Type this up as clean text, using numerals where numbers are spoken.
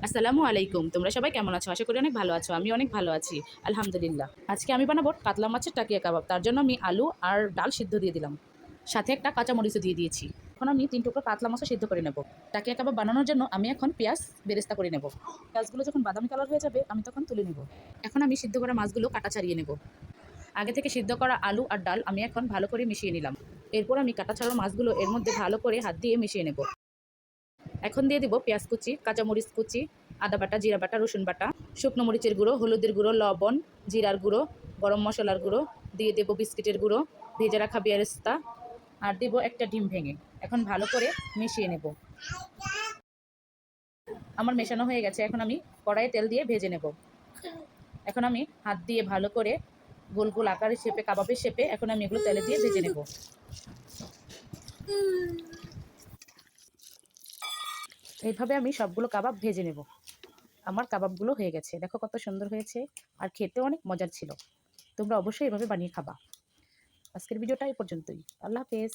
আসসালামু আলাইকুম। তোমরা সবাই কেমন আছো? আশা করি অনেক ভালো আছো। আমি অনেক ভালো আছি, আলহামদুলিল্লাহ। আজকে আমি বানাবো কাতলা মাছের টাকিয়া কাবাব। তার জন্য আমি আলু আর ডাল সিদ্ধ দিয়ে দিলাম, সাথে একটা কাঁচামরিচও দিয়ে দিয়েছি। এখন আমি 3 টুকরো কাতলা মাছও সিদ্ধ করে নেব। টাকিয়া কাবাব বানানোর জন্য আমি এখন পেঁয়াজ বেরেস্তা করে নেব। পেঁয়াজগুলো যখন বাদামি কালার হয়ে যাবে আমি তখন তুলে নেব। এখন আমি সিদ্ধ করা মাছগুলো কাটা ছাড়িয়ে নেব। আগে থেকে সিদ্ধ করা আলু আর ডাল আমি এখন ভালো করে মিশিয়ে নিলাম। এরপর আমি কাটা ছাড়া মাছগুলো এর মধ্যে ভালো করে হাত দিয়ে মিশিয়ে নেব। এখন দিয়ে দিব পেঁয়াজ কুচি, কাঁচামরিচ কুচি, আদা বাটা, জিরা বাটা, রসুন বাটা, শুকনো মরিচের গুঁড়ো, হলুদের গুঁড়ো, লবণ, জিরার গুঁড়ো, গরম মশলার গুঁড়ো, দিয়ে দেবো বিস্কিটের গুঁড়ো, ভেজে রাখা বেরেস্তা, আর দেবো একটা ডিম ভেঙে। এখন ভালো করে মিশিয়ে নেব। আমার মেশানো হয়ে গেছে। এখন আমি কড়াইয়ে তেল দিয়ে ভেজে নেব। এখন আমি হাত দিয়ে ভালো করে গোল গোল আকারে শেপে, কাবাবের শেপে এখন আমি এগুলো তেলে দিয়ে ভেজে নেব। এইভাবে আমি সবগুলো কাবাব ভেজে নেব। আমার কাবাবগুলো হয়ে গেছে। দেখো কত সুন্দর হয়েছে, আর খেতে অনেক মজার ছিল। তোমরা অবশ্যই এভাবে বানিয়ে খাবা। আজকের ভিডিওটা এই পর্যন্তই। আল্লাহ হাফেজ।